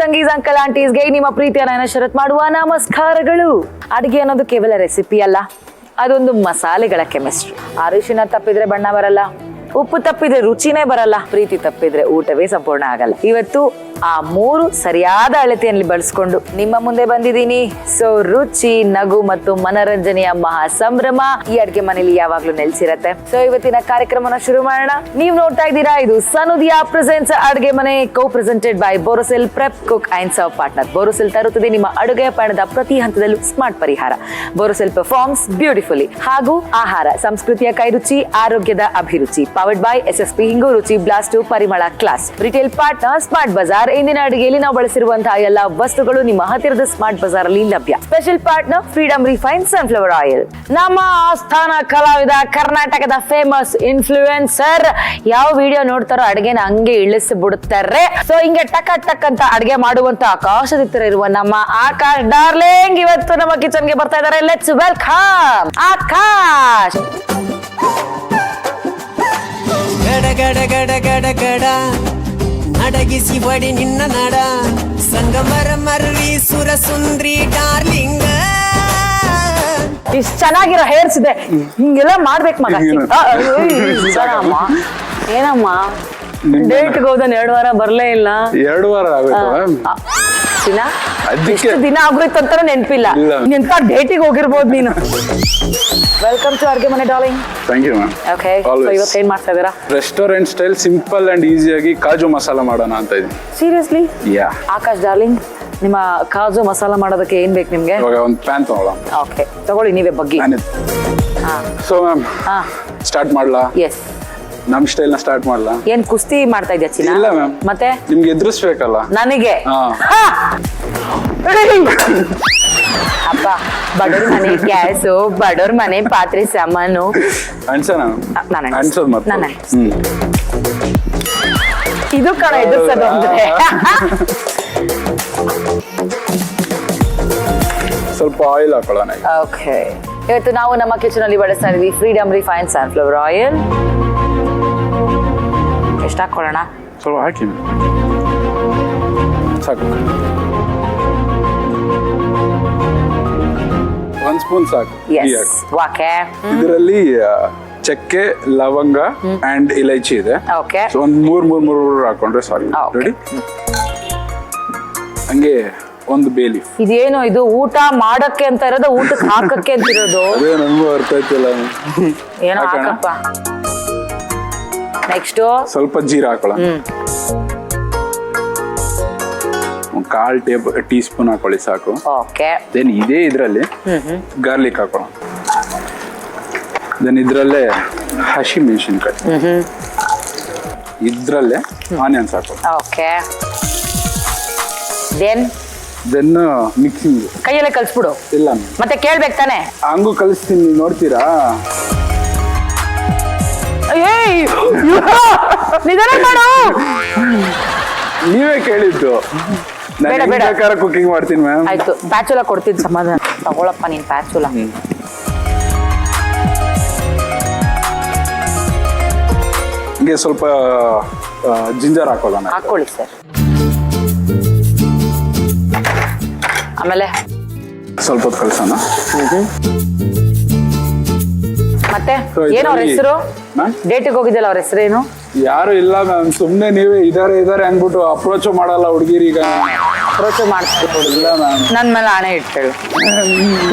ತಂಗೀಸ್ uncle ಆಂಟೀಸ್ಗೆ ನಿಮ್ಮ ಪ್ರೀತಿಯ ನಯನ ಶರತ್ ಮಾಡುವ ನಮಸ್ಕಾರಗಳು. ಅಡಿಗೆ ಅನ್ನೋದು ಕೇವಲ ರೆಸಿಪಿ ಅಲ್ಲ, ಅದೊಂದು ಮಸಾಲೆಗಳ ಕೆಮಿಸ್ಟ್ರಿ. ಅರಿಶಿನ ತಪ್ಪಿದ್ರೆ ಬಣ್ಣ ಬರಲ್ಲ, ಉಪ್ಪು ತಪ್ಪಿದ್ರೆ ರುಚಿನೇ ಬರಲ್ಲ, ಪ್ರೀತಿ ತಪ್ಪಿದ್ರೆ ಊಟವೇ ಸಂಪೂರ್ಣ ಆಗಲ್ಲ. ಇವತ್ತು ಆ ಮೂರು ಸರಿಯಾದ ಅಳತೆಯಲ್ಲಿ ಬಳಸ್ಕೊಂಡು ನಿಮ್ಮ ಮುಂದೆ ಬಂದಿದ್ದೀನಿ. ಸೊ ರುಚಿ, ನಗು ಮತ್ತು ಮನರಂಜನೆಯ ಮಹಾ ಸಂಭ್ರಮ ಈ ಅಡ್ಗೆ ಮನೇಲಿ ಯಾವಾಗ್ಲೂ ನೆಲೆಸಿರತ್ತೆ. ಸೊ ಇವತ್ತಿನ ಕಾರ್ಯಕ್ರಮನ ಶುರು ಮಾಡೋಣ. ನೀವು ನೋಡ್ತಾ ಇದ್ದೀರಾ, ಇದು ಸನುದಿಯಾ presents Adige Mane, co presented by Borosil prep cook and serve partner. Borosil ತರುತ್ತದೆ ನಿಮ್ಮ ಅಡುಗೆ ಪಯಣದ ಪ್ರತಿ ಹಂತದಲ್ಲೂ ಸ್ಮಾರ್ಟ್ ಪರಿಹಾರ. Borosil performs beautifully. ಹಾಗೂ ಆಹಾರ ಸಂಸ್ಕೃತಿಯ ಕೈರುಚಿ, ಆರೋಗ್ಯದ ಅಭಿರುಚಿ. ಪವರ್ಡ್ ಬೈ SSP ಹಿಂಗು ರುಚಿ, ಬ್ಲಾಸ್ಟು, ಪರಿಮಳ class. Retail partner smart Bazaar. ಇಂದಿನ ಅಡುಗೆಯಲ್ಲಿ ನಾವು ಬಳಸಿರುವಂತಹ ಎಲ್ಲಾ ವಸ್ತುಗಳು ನಿಮ್ಮ ಹತ್ತಿರದ ಸ್ಮಾರ್ಟ್ ಬಜಾರ್ ಅಲ್ಲಿ ಲಭ್ಯ. Special partner freedom refine sunflower oil. ನಮ್ಮ ಆಸ್ಥಾನ ಕಲಾವಿದ, ಕರ್ನಾಟಕದ ಫೇಮಸ್ ಇನ್ಫ್ಲೂಯೆನ್ಸರ್. ಯಾವ ವಿಡಿಯೋ ನೋಡ್ತಾರೋ ಅಡುಗೆನ ಹಂಗೆ ಇಳಿಸಿಬಿಡುತ್ತಾರೆ. ಸೊ ಹಿಂಗೆ ಟಕ್ ಟಕ್ ಅಂತ ಅಡುಗೆ ಮಾಡುವಂತ ಆಕಾಶದ ತರ ಇರುವ ನಮ್ಮ ಆಕಾಶ್ ಡಾರ್ಲಿಂಗ್ ಇವತ್ತು ನಮ್ಮ ಕಿಚನ್ಗೆ ಬರ್ತಾ ಇದ್ದಾರೆ. Let's welcome Akash. ಗಡ ಗಡ ಗಡ ಗಡ ಗಡ ನಡಗಿಸಿ ಬಡಿ ನಿನ್ನ ನಡ, ಸಂಗಮರ ಮರ್ರಿ ಸುರ ಸುಂದ್ರಿ ಡಾರ್ಲಿಂಗ್. ಇಷ್ಟ ಚೆನ್ನಾಗಿರೋ ಹೇರ್ಸ್ ಇದೆ, ಹಿಂಗೆಲ್ಲ ಮಾಡ್ಬೇಕು ಮಗ. ಏನಮ್ಮ ಡೇಟ್ ಹೋದನ್ 2 ವಾರ ಬರ್ಲೇ ಇಲ್ಲ. 2 ವಾರ ಎಷ್ಟು ದಿನ ಆಗೋಯ್ತು ಅಂತ ನೆನಪಿಲ್ಲ. ಎಂತ ಡೇಟಿಗೆ ಹೋಗಿರ್ಬೋದು ನೀನು. Welcome to Adige Mane darling. Thank you ma'am. Okay, so ಇವತ್ತು ಏನ್ ಮಾಡ್ತಾ ಇದೀರಾ? ರೆಸ್ಟೋರೆಂಟ್ ಸ್ಟೈಲ್ ಸಿಂಪಲ್ ಅಂಡ್ ಈಸಿಯಾಗಿ ಕಾಜು ಮಸಾಲ ಮಾಡೋಣ ಅಂತ ಇದ್ದೀನಿ. ಸೀರಿಯಸ್ಲಿ? ಯಾ. ಆಕಾಶ್ ಡಾರ್ಲಿಂಗ್, ನಿಮ್ಮ ಕಾಜು ಮಸಾಲ ಮಾಡೋದಕ್ಕೆ ಏನ್ ಬೇಕು ನಿಮ್ಗೆ? ಇವಾಗ ಒಂದು ಪ್ಯಾನ್ ತಗೊಳ್ಳೋಣ. ಓಕೆ, ತಗೊಳ್ಳಿ ನೀವೇ ಬಗ್ಗಿ. ಸೊ ಮ್ಯಾಮ್, ಸ್ಟಾರ್ಟ್ ಮಾಡ್ಲಾ? ಎಸ್. ನಮ್ ಸ್ಟೈಲ್ ನ ಸ್ಟಾರ್ಟ್ ಮಾಡ್ಲಾ? ಏನ್ ಕುಸ್ತಿ ಮಾಡ್ತಾ ಇದ್ಯಾ ಚಿನ್ನ? ಇಲ್ಲ ಮ್ಯಾಮ್. ಮತ್ತೆ ನಿಮ್ಗೆ ಎದುರಿಸ್ಬೇಕಲ್ಲ ನನಗೆ. ಅಪ್ಪ, ಬಡವ್ರ ಮನೆ ಗ್ಯಾಸು, ಬಡವ್ರ ಮನೆ ಪಾತ್ರೆ ಸಾಮಾನು ಅನ್ಸೋಣ? ಅನ್ಸೋದ್ ಮತ್ತೆ ಇದು ಕಣ ಎದುರ್ಸೋದು ಅಂದ್ರೆ. ಸ್ವಲ್ಪ ಆಯಿಲ್ ಹಾಕೊಳ್ಳೋಣ. ಓಕೆ, ಇವತ್ತು ನಾವು ನಮ್ಮ ಕಿಚನ್ ಅಲ್ಲಿ ಬಳಸ್ತಾ ಇದೀವಿ ಫ್ರೀಡಮ್ ರಿಫೈನ್ ಸನ್ಫ್ಲವರ್ ಆಯಿಲ್. ಎಷ್ಟು ಹಾಕೊಳ್ಳೋಣ? ಸ್ವಲ್ಪ ಹಾಕಿ ಸಾಕು. 1 ಸ್ಪೂನ್ ಸಾಕು. ಇದರಲ್ಲಿ ಚಕ್ಕೆ, ಲವಂಗ ಅಂಡ್ ಇಲೈಚಿ ಇದೆ. ಓಕೆ, ಒಂದ್ ಮೂರ್ ಹಾಕೊಂಡ್ರೆ ಸಾಕು. ರೆಡಿ? ಹಂಗೆ ಒಂದು ಬೇ ಲೀಫ್. ಇದೇನು ಇದು? ಊಟ ಮಾಡಕ್ಕೆ ಅಂತ ಇರೋದು, ಊಟಕ್ಕೆ ಹಾಕಕ್ಕೆ ಅಂತ ಇರೋದು? ಅದೇ ನನಗೂ ಅರ್ಥ ಆಯ್ತಿಲ್ಲ. ಏನೋ ಹಾಕಪ್ಪ. ನೆಕ್ಸ್ಟ್ ಸ್ವಲ್ಪ ಜೀರಾ ಹಾಕೊಳ್ಳೋಣ. 1/4 ಟೀ ಸ್ಪೂನ್ ಹಾಕೊಳ್ಳಿ ಸಾಕು. ಓಕೆ. ದೆನ್ ಇದೇ ಇದ್ರಲ್ಲಿ ಗಾರ್ಲಿಕ್ ಹಾಕೊಳ್ಳೋಣ. ದೆನ್ ಇದ್ರಲ್ಲೇ ಹಸಿ ಮೆಣಸಿನ್ಕಾಯಿ, ಇದ್ರಲ್ಲೇ ಆನಿಯನ್ಸ್ ಹಾಕೊಳ್ಳಿ. ಓಕೆ. ದೆನ್ ಮಿಕ್ಸಿಂಗ್ ಕೈಯಲ್ಲೇ ಕಲ್ಸ್ಬಿಡು. ಇಲ್ಲ ಮತ್ತೆ ಕೇಳ್ಬೇಕು ತಾನೆ? ಹಂಗೂ ಕಲಿಸ್ತೀನಿ, ನೋಡ್ತೀರಾ? ನಿಧಾನ ಮಾಡು. ನೀವೇ ಕೇಳಿದ್ದು. ಬೇಕಾದ್ರೆ ಕುಕಿಂಗ್ ಮಾಡ್ತೀನಿ ಮ್ಯಾಮ್. ಆಯ್ತು, ಪ್ಯಾಚುಲ ಕೊಡ್ತೀನಿ, ಸಮಾಧಾನ ತಗೊಳಪ್ಪ ನೀನ್ ಪ್ಯಾಚುಲ. ಹಿಂಗೆ ಸ್ವಲ್ಪ ಜಿಂಜರ್ ಹಾಕೊಳ್ಳೋಣ. ಹಾಕೊಳ್ಳಿ ಸರ್. ಆಮೇಲೆ ಸ್ವಲ್ಪ ಹೊತ್ತು ಕಳ್ಸೋಣ. ಮತ್ತೆ ಏನು ಅವ್ರ ಹೆಸರು? ಡೇಟಿಗೆ ಹೋಗಿದ್ದಲ್ಲ, ಅವ್ರ ಹೆಸರೇನು? ಯಾರು ಇಲ್ಲ ಮ್ಯಾಮ್, ಸುಮ್ನೆ ನೀವೇ ಇದಾರೆ ಅಂದ್ಬಿಟ್ಟು ಅಪ್ರೋಚ್ ಮಾಡಲ್ಲ ಹುಡುಗಿರೀಗ. ಅಪ್ರೋಚ್ ಮಾಡ್ತಾ ಇಲ್ಲ ಮ್ಯಾಮ್. ನನ್ ಮೇಲೆ ಆಣೆ ಇಟ್ಟೇಳು,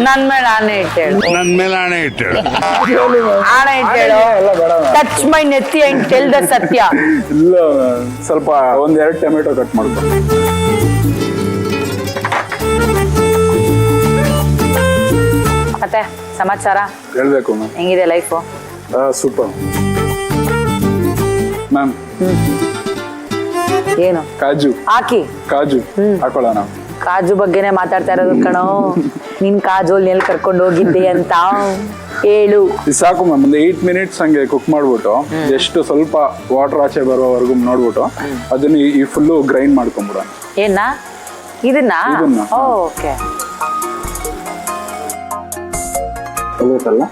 ನನ್ ಮೇಲೆ ಆಣೆ ಇಟ್ಟೇಳು, ಆಣೆ ಇಟ್ಟೇಳು. ಟಚ್ ಮೈ ನೆತ್ತಿ ಅಂಡ್ ಟೆಲ್ ದ ಸತ್ಯ. ಇಲ್ಲ ಮ್ಯಾಮ್, ಸ್ವಲ್ಪ 1-2 ಟೊಮೆಟೊ ಕಟ್ ಮಾಡ್ಕೊ. ಮತ್ತೆ ಸಮಾಚಾರ ಹೇಳ್ಬೇಕು ಮ್ಯಾಮ್. ಹೆಂಗಿದೆ ಲೈಫು? Super ma'am. ಏನು ಕಾಜು ಹಾಕಿ? ಕಾಜು ಹಾಕೊಳ್ಳೋಣ. ಕಾಜು ಬಗ್ಗೆನೆ ಮಾತಾಡ್ತಾ ಇರೋದು ಕಣೋ. ನಿನ್ ಕಾಜೋಲ್ ಎಲ್ಲಿ ಕರ್ಕೊಂಡು ಹೋಗಿದ್ದೆ ಅಂತ ಹೇಳು. ಸಾಕು ಮ್ಯಾಮ್, ಒಂದು 8 ಮಿನಿಟ್ಸ್ ಹಂಗೆ ಕುಕ್ ಮಾಡ್ಬಿಟ್ಟು ಎಷ್ಟು ಸ್ವಲ್ಪ ವಾಟರ್ ಆಚೆ ಬರೋವರೆಗೂ ನೋಡ್ಬಿಟ್ಟು ಅದನ್ನ ಈ ಫುಲ್ಲು ಗ್ರೈಂಡ್ ಮಾಡ್ಕೊಂಡ್ಬಿಡೋಣ. ಏನ ಇದನ್ನ? ಓಕೆ. ಗೊತ್ತಲ್ಲ?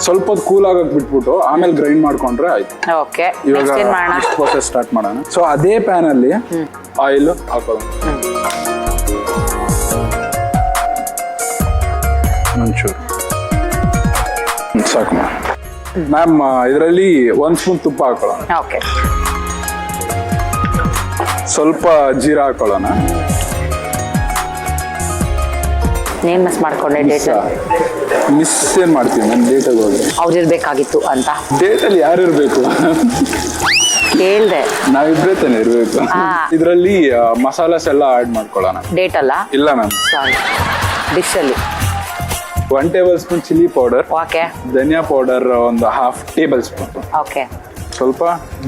ಸ್ವಲ್ಪ ಹೊತ್ತು ಕೂಲ್ ಆಗಕ್ ಬಿಟ್ಬಿಟ್ಟು ಆಮೇಲೆ ಗ್ರೈಂಡ್ ಮಾಡ್ಕೊಂಡ್ರೆ ಆಯ್ತು. ಓಕೆ, ಇವಾಗ ನೆಕ್ಸ್ಟ್ ಏನ್ ಮಾಡೋಣ? ನೆಕ್ಸ್ಟ್ ಪ್ರೋಸೆಸ್ ಸ್ಟಾರ್ಟ್ ಮಾಡೋಣ. ಸೊ ಅದೇ ಪ್ಯಾನ್ ಅಲ್ಲಿ ಆಯಿಲ್ ಹಾಕೊಳ್ಳೋಣ. ಒಂಚೂರು ಸಾಕು ಮ್ಯಾಮ್. ಇದರಲ್ಲಿ 1 ಸ್ಪೂನ್ ತುಪ್ಪ ಹಾಕೊಳ್ಳೋಣ. ಓಕೆ, ಸ್ವಲ್ಪ ಜೀರಾ ಹಾಕೊಳ್ಳೋಣ. ಏನ್ ಮಿಸ್ ಮಾಡ್ಕೊಂಡೆ ಡೇಟ್? ಮಿಸ್ ಏನ್ ಮಾಡ್ತೀವಿ ಮ್ಯಾಮ್ ಡೇಟಾಗಿ ಹೋದ್ರೆ? ಅವ್ರು ಇರ್ಬೇಕಾಗಿತ್ತು ಅಂತ ಡೇಟಲ್ಲಿ ಯಾರು ಇರ್ಬೇಕು? ಕೇಳ್ದೆ. ನಾವಿಬ್ರೇ ತಾನೇ ಇರ್ಬೇಕು. ಇದರಲ್ಲಿ ಮಸಾಲಾಸ್ ಎಲ್ಲ ಆಡ್ ಮಾಡ್ಕೊಳ್ಳೋಣ. ಡೇಟ್ ಅಲ್ಲ, ಇಲ್ಲ ಮ್ಯಾಮ್. ಸಾರಿ, ಡಿಶ್ ಅಲ್ಲಿ 1 tablespoon chilli powder, okay ಧನಿಯಾ ಪೌಡರ್ ಒಂದು 1/2 ಟೇಬಲ್ ಸ್ಪೂನ್, ಓಕೆ, ಸ್ವಲ್ಪ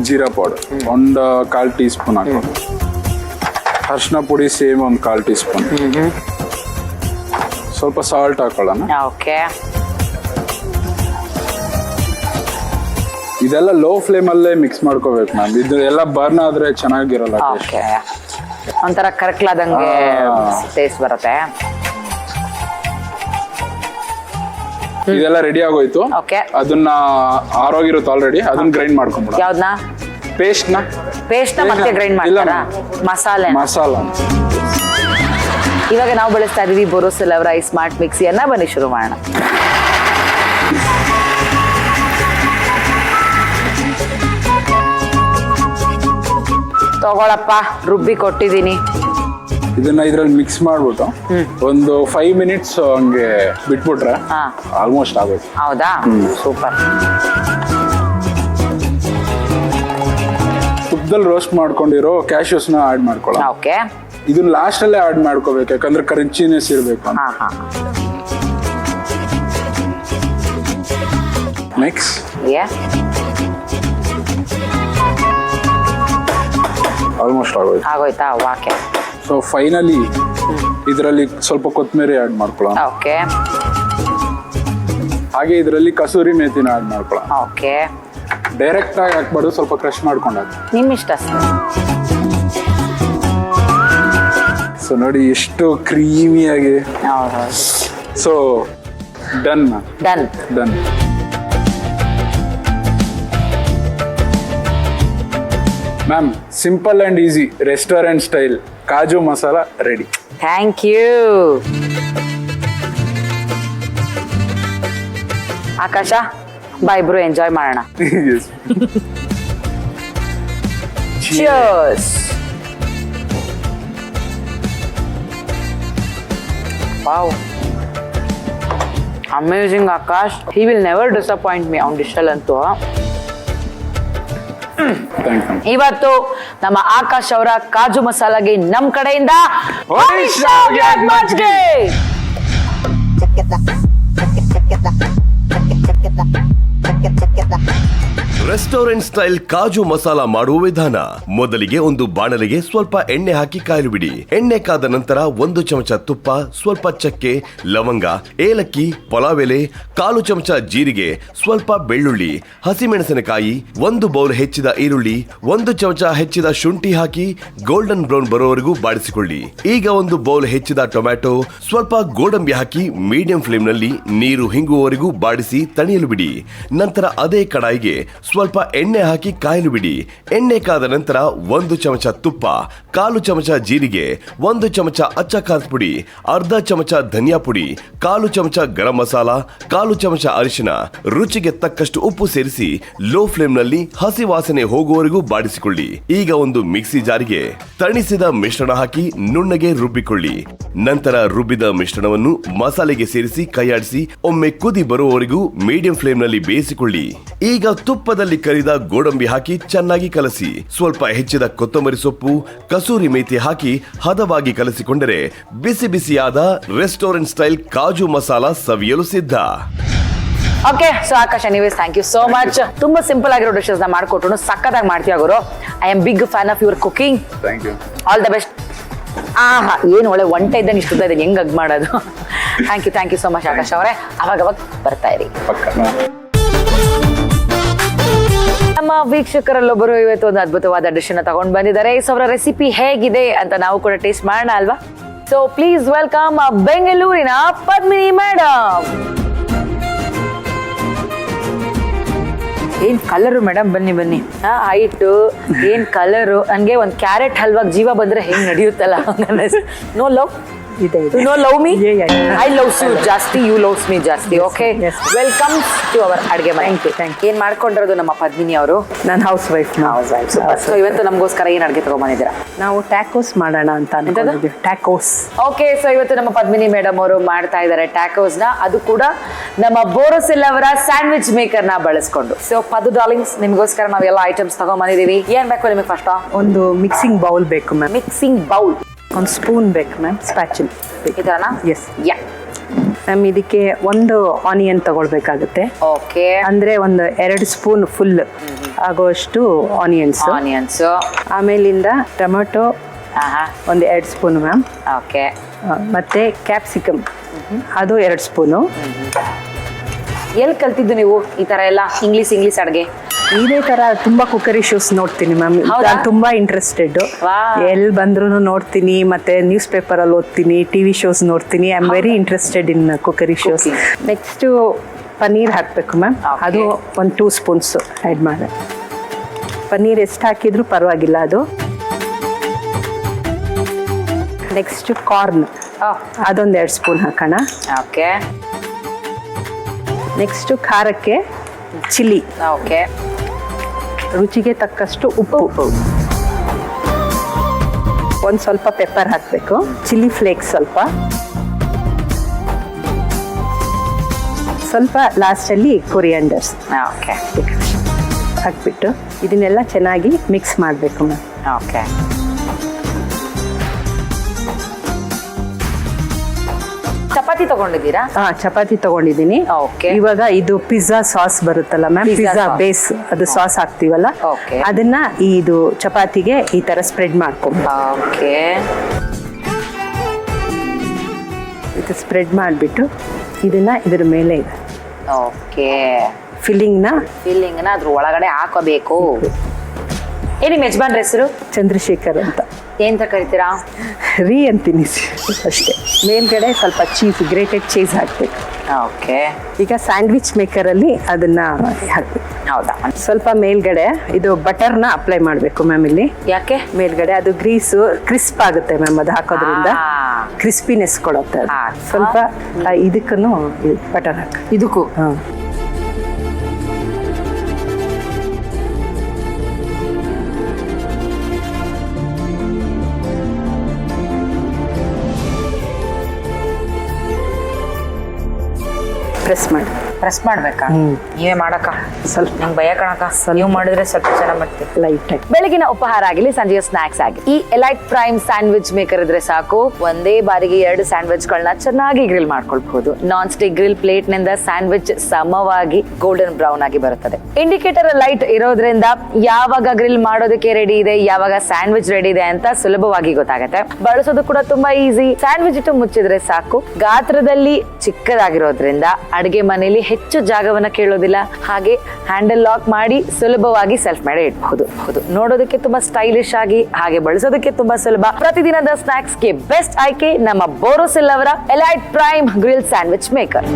ಜೀರಾ ಪೌಡರ್ ಒಂದು 1/4 ಟೀ ಸ್ಪೂನ್ ಹಾಕೋದು. ಅರಿಶಿನ ಪುಡಿ ಸೇಮ್ ಒಂದು 1/4 ಟೀ ಸ್ಪೂನ್. ಸ್ವಲ್ಪ ಸಾಲ್ಟ್ ಹಾಕೊಳ್ಳೋಣ. ಓಕೆ. ಇದೆಲ್ಲ ಲೋ ಫ್ಲೇಮ್ ಅಲ್ಲೇ ಮಿಕ್ಸ್ ಮಾಡ್ಕೋಬೇಕು ಮ್ಯಾಮ್. ಇದು ಎಲ್ಲ ಬರ್ನ್ ಆದ್ರೆ ಚೆನ್ನಾಗಿರಲ್ಲ. ಓಕೆ, ಒಂಥರ ಕರ್ಕ್ಲಾದಂಗೆ ಟೇಸ್ಟ್ ಬರುತ್ತೆ. ಇದೆಲ್ಲ ರೆಡಿ ಆಗೋಯ್ತು. ಓಕೆ, ಅದನ್ನ ಆರೋಗಿರುತ್ತೆ ಆಲ್ರೆಡಿ. ಅದನ್ನ ಗ್ರೈಂಡ್ ಮಾಡ್ಕೊಂಡ್ಬಿಡ. ಯಾವ್ದನ್ನ? ಪೇಸ್ಟ್ ನ ಮತ್ತೆ ಗ್ರೈಂಡ್ ಮಾಡ್ತಾರಾ? ಮಸಾಲ. ಇವಾಗ ನಾವು ಬಳಸ್ತಾ ಇದೀವಿ ಬೋರೋಸಿಲ್ ಅವರ ಈ ಸ್ಮಾರ್ಟ್ ಮಿಕ್ಸಿಯನ್ನ. ಬನ್ನಿ ಶುರು ಮಾಡೋಣ. ತಗೊಳಪ್ಪ, ರುಬ್ಬಿ ಕೊಟ್ಟಿದ್ದೀನಿ. ಇದನ್ನ ಇದ್ರಲ್ಲಿ ಮಿಕ್ಸ್ ಮಾಡ್ಬಿಟ್ಟು ಒಂದು 5 ಮಿನಿಟ್ಸ್ ಹಂಗೆ ಬಿಟ್ಬಿಟ್ರೆ ಆಲ್ಮೋಸ್ಟ್ ಆಗೋಯ್ತು. ಹೌದಾ? ಸೂಪರ್. ತುಪ್ಪದಲ್ಲಿ ರೋಸ್ಟ್ ಮಾಡ್ಕೊಂಡಿರೋ ಕ್ಯಾಶ್ಯೂಸ್ ನ ಆಡ್ ಮಾಡ್ಕೊಳ್ಳೋಣ. ಓಕೆ, ಇದನ್ನ ಲಾಸ್ಟ್ ಅಲ್ಲೇ ಆಡ್ ಮಾಡ್ಕೋಬೇಕು, ಯಾಕಂದ್ರೆ ಕ್ರಂಚಿನೆಸ್ ಇರಬೇಕು ಅಂತ. ನೆಕ್ಸ್ಟ್ ಆಲ್ಮೋಸ್ಟ್ ಆಗೋಯ್ತಾ? ಓಕೆ. ಸೊ ಫೈನಲಿ ಇದರಲ್ಲಿ ಸ್ವಲ್ಪ ಕೊತ್ತಂಬರಿ ಆಡ್ ಮಾಡ್ಕೊಳ್ಳೋಣ. ಓಕೆ, ಹಾಗೆ ಇದರಲ್ಲಿ ಕಸೂರಿ ಮೇಥಿನ ಆಡ್ ಮಾಡ್ಕೊಳ್ಳೋಣ. ಓಕೆ. ಡೈರೆಕ್ಟ್ ಆಗಿ ಹಾಕ್ಬಾರ್ದು, ಸ್ವಲ್ಪ ಕ್ರಶ್ ಮಾಡ್ಕೊಂಡಾಗ. ನಿಮ್ ಇಷ್ಟ. ಸೊ ನೋಡಿ ಎಷ್ಟು ಕ್ರೀಮಿಯಾಗಿ. So done done done. Ma'am, simple and easy restaurant style kaju masala ready. Thank you Akasha. ಬಾ, ಇಬ್ರು ಎಂಜಾಯ್ ಮಾಡೋಣ. Cheers. Wow. Amazing, Akash. He will never disappoint me on dish ಅಂತೂ. ಇವತ್ತು ನಮ್ಮ ಆಕಾಶ್ ಅವರ ಕಾಜು ಮಸಾಲಾಗೆ ನಮ್ ಕಡೆಯಿಂದ ರೆಸ್ಟೋರೆಂಟ್ ಸ್ಟೈಲ್ ಕಾಜು ಮಸಾಲಾ ಮಾಡುವ ವಿಧಾನ. ಮೊದಲಿಗೆ ಒಂದು ಬಾಣಲೆಗೆ ಸ್ವಲ್ಪ ಎಣ್ಣೆ ಹಾಕಿ ಕಾಯಲು ಬಿಡಿ. ಎಣ್ಣೆ ಕಾದ ನಂತರ 1 ಚಮಚ ತುಪ್ಪ, ಸ್ವಲ್ಪ ಚಕ್ಕೆ, ಲವಂಗ, ಏಲಕ್ಕಿ, ಪಲಾವ್ ಎಲೆ, 1/4 ಚಮಚ ಜೀರಿಗೆ, ಸ್ವಲ್ಪ ಬೆಳ್ಳುಳ್ಳಿ, ಹಸಿಮೆಣಸಿನಕಾಯಿ, 1 ಬೌಲ್ ಹೆಚ್ಚಿದ ಈರುಳ್ಳಿ, 1 ಚಮಚ ಹೆಚ್ಚಿದ ಶುಂಠಿ ಹಾಕಿ ಗೋಲ್ಡನ್ ಬ್ರೌನ್ ಬರೋವರೆಗೂ ಬಾಡಿಸಿಕೊಳ್ಳಿ. ಈಗ 1 ಬೌಲ್ ಹೆಚ್ಚಿದ ಟೊಮ್ಯಾಟೊ, ಸ್ವಲ್ಪ ಗೋಡಂಬಿ ಹಾಕಿ ಮೀಡಿಯಂ ಫ್ಲೇಮ್ ನಲ್ಲಿ ನೀರು ಹಿಂಗುವವರೆಗೂ ಬಾಡಿಸಿ ತಣಿಯಲು ಬಿಡಿ. ನಂತರ ಅದೇ ಕಡಾಯಿಗೆ ಸ್ವಲ್ಪ ಎಣ್ಣೆ ಹಾಕಿ ಕಾಯಲು ಬಿಡಿ. ಎಣ್ಣೆ ಕಾದ ನಂತರ 1 ಚಮಚ ತುಪ್ಪ, 1/4 ಚಮಚ ಜೀರಿಗೆ, 1 ಚಮಚ ಅಚ್ಚ ಖಾರದ ಪುಡಿ, 1/2 ಚಮಚ ಧನಿಯಾ ಪುಡಿ, 1/4 ಚಮಚ ಗರಂ ಮಸಾಲ, 1/4 ಚಮಚ ಅರಿಶಿನ, ರುಚಿಗೆ ತಕ್ಕಷ್ಟು ಉಪ್ಪು ಸೇರಿಸಿ ಲೋ ಫ್ಲೇಮ್ ನಲ್ಲಿ ಹಸಿ ವಾಸನೆ ಹೋಗುವವರೆಗೂ ಬಾಡಿಸಿಕೊಳ್ಳಿ. ಈಗ ಒಂದು ಮಿಕ್ಸಿ ಜಾರಿಗೆ ತಣಿಸಿದ ಮಿಶ್ರಣ ಹಾಕಿ ನುಣ್ಣಗೆ ರುಬ್ಬಿಕೊಳ್ಳಿ. ನಂತರ ರುಬ್ಬಿದ ಮಿಶ್ರಣವನ್ನು ಮಸಾಲೆಗೆ ಸೇರಿಸಿ ಕೈಯಾಡಿಸಿ ಒಮ್ಮೆ ಕುದಿ ಬರುವವರೆಗೂ ಮೀಡಿಯಂ ಫ್ಲೇಮ್ ನಲ್ಲಿ ಬೇಯಿಸಿಕೊಳ್ಳಿ. ಈಗ ತುಪ್ಪದಲ್ಲಿ ಕರಿದ ಗೋಡಂಬಿ ಹಾಕಿ ಚೆನ್ನಾಗಿ ಕಲಸಿ ಸ್ವಲ್ಪ ಹೆಚ್ಚಿದ ಕೊತ್ತಂಬರಿ ಸೊಪ್ಪು, ಕಸೂರಿ ಮೇಥಿ ಹಾಕಿ ಹದವಾಗಿ ಕಲಸಿಕೊಂಡರೆ ಬಿಸಿ ಬಿಸಿಯಾದ ರೆಸ್ಟೋರೆಂಟ್ ಸ್ಟೈಲ್ ಕಾಜು ಮಸಾಲಾ ಸವಿಯಲು ಸಿದ್ಧ. Okay, so Akash anyways thank you so much. ತುಂಬಾ ಸಿಂಪಲ್ ಆಗಿರೋ ಡಿಶಸ್ ನ ಮಾಡ್ಕೊಟ್ಟು ಸಕ್ಕತ್ತಾಗಿ ಮಾಡ್ತೀಯ ಗುರು. I am big fan of your cooking. Thank you. All the best. ಏನು ಒಳ್ಳೆ ಒಂಟೆ ಇದ್ದಂಗೆ ಇಷ್ಟ ಇದ್ದೀನಿ, ಹೆಂಗ್ ಅಗ್ ಮಾಡೋದು. Thank you so much Akash ಅವರೇ. ಅವಾಗ ಬರ್ತಾ ಇರಿ. ನಮ್ಮ ವೀಕ್ಷಕರಲ್ಲೊಬ್ಬರು ಇವತ್ತು ಒಂದು ಅದ್ಭುತವಾದ ಡಿಶ್ ಅನ್ನ ತಗೊಂಡು ಬಂದಿದ್ದಾರೆ. ಸೊ ಅವರ ರೆಸಿಪಿ ಹೇಗಿದೆ ಅಂತ ನಾವು ಕೂಡ ಟೇಸ್ಟ್ ಮಾಡೋಣ ಅಲ್ವಾ? ಸೊ ಪ್ಲೀಸ್ ವೆಲ್ಕಮ್ ಬೆಂಗಳೂರಿನ ಪದ್ಮಿನಿ ಮೇಡಮ್. ಏನ್ ಕಲರು ಮೇಡಮ್, ಬನ್ನಿ ಬನ್ನಿ. ಹೈಟು ಏನ್ ಕಲರು, ನನ್ಗೆ ಒಂದ್ ಕ್ಯಾರೆಟ್ ಹಲ್ವಾಗ ಜೀವ ಬಂದ್ರೆ ಹೆಂಗ್ ನಡೆಯುತ್ತಲ್ಲ. ನೋ ಲವ್ ಇದೆ you know love me, Yeah. I loves you ಜಾಸ್ತಿ, ಯು ಲವ್ಸ್ ಮೀ ಜಾಸ್ತಿ. Okay, Yes. Welcome to our Adige Mane. Thank you. ಏನ್ ಮಾಡ್ಕೊಂಡಿರೋದು ನಮ್ಮ ಪದ್ಮಿನಿ ಅವರು? ನಾನು ಹೌಸ್ ವೈಫ್. ಸೊ ಇವತ್ತು ನಮಗೋಸ್ಕರ ಏನ್ ಅಡ್ಗೆ ತಗೊಂಡ್ಬಂದಿದ್ದೀರಾ? ನಾವು ಟ್ಯಾಕೋಸ್ ಮಾಡೋಣ ಅಂತ ಅನ್ಕೊಂಡಿದ್ದೀವಿ. ಟ್ಯಾಕೋಸ್. ಓಕೆ, ಸೊ ಇವತ್ತು ನಮ್ಮ ಪದ್ಮಿನಿ ಮೇಡಮ್ ಅವರು ಮಾಡ್ತಾ ಇದ್ದಾರೆ ಟ್ಯಾಕೋಸ್ ನ, ಅದು ಕೂಡ ನಮ್ಮ ಬೋರೋಸಿಲ್ ಅವರ ಸ್ಯಾಂಡ್ವಿಚ್ ಮೇಕರ್ ನ ಬಳಸ್ಕೊಂಡು. ಸೊ ಪದು ಡಾರ್ಲಿಂಗ್ಸ್, ನಿಮಗೋಸ್ಕರ ನಾವೆಲ್ಲ ಐಟಮ್ಸ್ ತಗೊಂಡ್ಬಂದಿದೀವಿ. ಏನ್ ಬೇಕು ನಿಮಗೆ? ಫಸ್ಟ್ ಒಂದು ಮಿಕ್ಸಿಂಗ್ ಬೌಲ್ ಬೇಕು ಮ್ಯಾಮ್. ಮಿಕ್ಸಿಂಗ್ ಬೌಲ್, ಒಂದು ಸ್ಪೂನ್ ಬೇಕು ಮ್ಯಾಮ್. ಸ್ಪ್ಯಾಚುಲ್ ಈ ತರನಾ? Yes yeah. ಮ್ಯಾಮ್ ಇದಕ್ಕೆ ಒಂದು ಆನಿಯನ್ ತಗೊಳ್ಬೇಕಾಗುತ್ತೆ. ಓಕೆ, ಅಂದ್ರೆ ಒಂದು 2 ಸ್ಪೂನ್ ಫುಲ್ ಆಗೋಷ್ಟು ಆನಿಯನ್ಸ್. ಆನಿಯನ್ಸ್, ಆಮೇಲಿಂದ ಟೊಮೆಟೊ ಒಂದು 2 ಸ್ಪೂನ್ ಮ್ಯಾಮ್. ಓಕೆ, ಮತ್ತೆ ಕ್ಯಾಪ್ಸಿಕಮ್ ಅದು 2 ಸ್ಪೂನು. ಎಲ್ಲಿ ಕಲ್ತಿದ್ದು ನೀವು ಈ ತರ ಎಲ್ಲ ಇಂಗ್ಲಿಷ್ ಅಡ್ಗೆ? ಇದೇ ತರ ತುಂಬಾ ಕುಕ್ಕರಿ ಶೋಸ್ ನೋಡ್ತೀನಿ ಮ್ಯಾಮ್. ಹೌದಾ? ನಾನು ತುಂಬಾ ಇಂಟ್ರೆಸ್ಟೆಡ್. Wow. ಎಲ್ಲಿ ಬಂದ್ರು ನೋಡ್ತೀನಿ, ಮತ್ತೆ ನ್ಯೂಸ್ ಪೇಪರ್ ಅಲ್ಲಿ ಓದ್ತೀನಿ, ಟಿವಿ ಶೋಸ್ ನೋಡ್ತೀನಿ. I am very interested in cookery shows. Cooking. Next paneer ಹಾಕ್ಬೇಕು ಮ್ಯಾಮ್. Okay. ಅದು ಒಂದು 2 ಸ್ಪೂನ್ಸ್ ಆ್ಯಡ್ ಮಾಡಿ. ಪನ್ನೀರ್ ಎಷ್ಟು ಹಾಕಿದ್ರು ಪರವಾಗಿಲ್ಲ ಅದು. ನೆಕ್ಸ್ಟ್ ಕಾರ್ನ್, ಅದೊಂದು 2 ಸ್ಪೂನ್ ಹಾಕೋಣ. ಓಕೆ, ನೆಕ್ಸ್ಟ್ ಖಾರಕ್ಕೆ ಚಿಲ್ಲಿ, ಓಕೆ, ರುಚಿಗೆ ತಕ್ಕಷ್ಟು ಉಪ್ಪು, ಒಂದು ಸ್ವಲ್ಪ ಪೆಪ್ಪರ್ ಹಾಕಬೇಕು, ಚಿಲ್ಲಿ ಫ್ಲೇಕ್ಸ್ ಸ್ವಲ್ಪ ಲಾಸ್ಟಲ್ಲಿ ಕೊರಿಯಾಂಡರ್ಸ್ ಓಕೆ, ಹಾಕ್ಬಿಟ್ಟು ಇದನ್ನೆಲ್ಲ ಚೆನ್ನಾಗಿ ಮಿಕ್ಸ್ ಮಾಡಬೇಕು ಮ್ಯಾಮ್. ಓಕೆ. ಚಪಾತಿ ತಗೊಂಡಿದ್ದೀರಾ? ಚಪಾತಿ ತಗೊಂಡಿದ್ದೀನಿ. Okay. ಇವಾಗ ಇದು ಪಿಜ್ಜಾ ಸಾಸ್ ಬರುತ್ತಲ್ಲ ma'am, Pizza pizza sauce. Base, ಅದು ಸಾಸ್ ಹಾಕ್ತೀವಲ್ಲ, Okay. ಅದನ್ನ ಇದು ಚಪಾತಿಗೆ ಈ ತರ ಸ್ಪ್ರೆಡ್ ಮಾಡ್ಕೊಂಡು ಓಕೆ, ಇದು ಸ್ಪ್ರೆಡ್ ಮಾಡಿಬಿಟ್ಟು ಇದನ್ನ ಇದ್ರ ಮೇಲೆ ಇದೆ ಓಕೆ. ಫಿಲ್ಲಿಂಗ್ನ ಫಿಲ್ಲಿಂಗ್ ನ ಅದ್ರ ಒಳಗಡೆ ಹಾಕೋಬೇಕು. ಏನಿ ಯಜಮಾನ್ರ ಹೆಸರು? ಚಂದ್ರಶೇಖರ್ ಅಂತ. ಏನ್ ಕರಿತೀರಾ? ರೀ ಅಂತೀನಿ ಅಷ್ಟೇ. ಮೇಲ್ಗಡೆ ಸ್ವಲ್ಪ ಚೀಸ್, ಗ್ರೇಟೆಡ್ ಚೀಸ್ ಹಾಕ್ಬೇಕು. ಓಕೆ, ಈಗ ಸ್ಯಾಂಡ್ವಿಚ್ ಮೇಕರಲ್ಲಿ ಅದನ್ನ ಹಾಕ್ಬೇಕು. ಹೌದಾ? ಸ್ವಲ್ಪ ಮೇಲ್ಗಡೆ ಇದು ಬಟರ್ನ ಅಪ್ಲೈ ಮಾಡಬೇಕು ಮ್ಯಾಮ್. ಇಲ್ಲಿ ಯಾಕೆ? ಮೇಲ್ಗಡೆ ಅದು ಗ್ರೀಸು ಕ್ರಿಸ್ಪ್ ಆಗುತ್ತೆ ಮ್ಯಾಮ್, ಅದು ಹಾಕೋದ್ರಿಂದ ಕ್ರಿಸ್ಪಿನೆಸ್ ಕೊಡುತ್ತೆ ಅದು. ಸ್ವಲ್ಪ ಇದಕ್ಕೂ ಬಟರ್ ಹಾಕಿ. ಇದಕ್ಕೂ ಹಾಂ, ಪ್ರೆಸ್ ಮಾಡ್ಬೇಕಾ? ನೀವೇ ಮಾಡಕ್ಕ? ಸ್ವಲ್ಪ ನಂಗೆ ಭಯ ಕಣಕ್ಕ, ನೀವು ಮಾಡಿದ್ರೆ ಸ್ವಲ್ಪ ಚೆನ್ನಾಗಿ ಮಾಡ್ತೀವಿ. ಲೈಟ್ ಆಗಿ. ಬೆಳಗಿನ ಉಪಹಾರ ಆಗಲಿ, ಸಂಜೆಯ ಸ್ನಾಕ್ಸ್ ಆಗಲಿ, ಈ ಎಲೈಟ್ ಪ್ರೈಮ್ ಸ್ಯಾಂಡ್ವಿಚ್ ಮೇಕರ್ ಇದ್ರೆ ಸಾಕು, ಒಂದೇ ಬಾರಿಗೆ 2 ಸ್ಯಾಂಡ್ವಿಚ್ ಗಳನ್ನ ಚೆನ್ನಾಗಿ ಗ್ರಿಲ್ ಮಾಡ್ಕೊಳ್ಬಹುದು. ನಾನ್ ಸ್ಟಿಕ್ ಗ್ರಿಲ್ ಪ್ಲೇಟ್ ನಿಂದ ಸ್ಯಾಂಡ್ವಿಚ್ ಸಮವಾಗಿ ಗೋಲ್ಡನ್ ಬ್ರೌನ್ ಆಗಿ ಬರುತ್ತದೆ. ಇಂಡಿಕೇಟರ್ ಲೈಟ್ ಇರೋದ್ರಿಂದ ಯಾವಾಗ ಗ್ರಿಲ್ ಮಾಡೋದಕ್ಕೆ ರೆಡಿ ಇದೆ, ಯಾವಾಗ ಸ್ಯಾಂಡ್ವಿಚ್ ರೆಡಿ ಇದೆ ಅಂತ ಸುಲಭವಾಗಿ ಗೊತ್ತಾಗುತ್ತೆ. ಬಳಸೋದು ಕೂಡ ತುಂಬಾ ಈಸಿ. ಸ್ಯಾಂಡ್ವಿಚ್ ಇಟ್ಟು ಮುಚ್ಚಿದ್ರೆ ಸಾಕು. ಗಾತ್ರದಲ್ಲಿ ಚಿಕ್ಕದಾಗಿರೋದ್ರಿಂದ ಅಡಿಗೆ ಮನೆಯಲ್ಲಿ ಹೆಚ್ಚು ಜಾಗವನ್ನ ಕೇಳೋದಿಲ್ಲ. ಹಾಗೆ ಹ್ಯಾಂಡಲ್ ಲಾಕ್ ಮಾಡಿ ಸುಲಭವಾಗಿ ಸೆಲ್ಫ್ ಮೇಲೆ ಇಡಬಹುದು. ನೋಡೋದಕ್ಕೆ ತುಂಬಾ ಸ್ಟೈಲಿಶ್ ಆಗಿ, ಹಾಗೆ ಬಳಸೋದಕ್ಕೆ ತುಂಬಾ ಸುಲಭ. ಪ್ರತಿದಿನದ ಸ್ನಾಕ್ಸ್ ಗೆ ಬೆಸ್ಟ್ ಆಯ್ಕೆ ನಮ್ಮ ಬೋರೋಸಿಲ್ ಅವರ elite prime grill sandwich maker.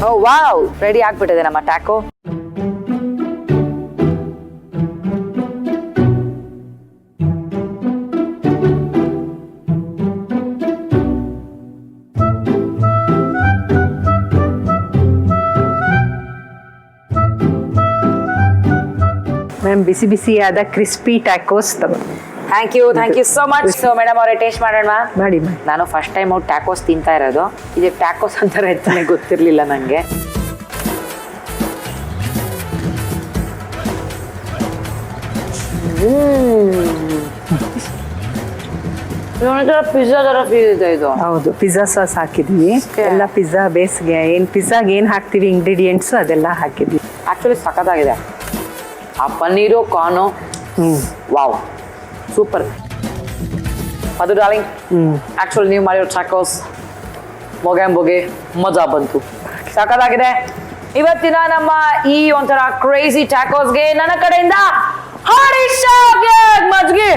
Oh wow, ready ಆಗ್ಬಿಟ್ಟಿದೆ ನಮ್ಮ ಟ್ಯಾಕೋ. ಮ್ಯಾಮ್, ಬಿಸಿ ಬಿಸಿಯಾದ ಕ್ರಿಸ್ಪಿ ಟ್ಯಾಕೋಸ್ ತಗೋ. Thank you so much. So madam ಅವರೇ, ಟೇಸ್ಟ್ ಮಾಡೋಣ. ಮಾಡಿ ಮ್ಯಾಮ್. ನಾನು ಫಸ್ಟ್ ಟೈಮ್ ಟ್ಯಾಕೋಸ್ ತಿಂತಾ ಇರೋದು. ಇದು ಟ್ಯಾಕೋಸ್ ಅಂತಾರೆ ಅಂತಾನೆ ಗೊತ್ತಿರ್ಲಿಲ್ಲ ನಂಗೆ. ಪಿಜ್ಜಾ ತರ ಫೀಲ್ ಇದೆ ಇದು. ಹೌದು, ಪಿಜ್ಜಾ ಸಾಸ್ ಹಾಕಿದ್ವಿ. Okay. ಎಲ್ಲ ಪಿಜ್ಜಾ ಬೇಸ್ಗೆ ಪಿಜ್ಜಾಗೆ ಏನ್ ಹಾಕ್ತಿವಿ ಇಂಗ್ರೀಡಿಯೆಂಟ್ಸ್ ಅದೆಲ್ಲ ಹಾಕಿದ್ವಿ. ಆಕ್ಚುಲಿ ಸಖತ್ತಾಗಿದೆ. ಆ ಪನ್ನೀರು, ಕಾರ್ನು, ವಾವ್, ಸೂಪರ್. ಅದು ಡಾರ್ಲಿಂಗ್, ಆಕ್ಚುಲಿ ನೀವು ಮಾಡಿರೋ ಟ್ಯಾಕೋಸ್ ಮೊಗೆ ಮಜಾ ಬಂತು, ಸಖತ್ತಾಗಿದೆ. ಇವತ್ತಿನ ನಮ್ಮ ಈ ಒಂಥರ ಕ್ರೇಜಿ ಟ್ಯಾಕೋಸ್ಗೆ ನನ್ನ ಕಡೆಯಿಂದ ಮಜ್ಗೆ.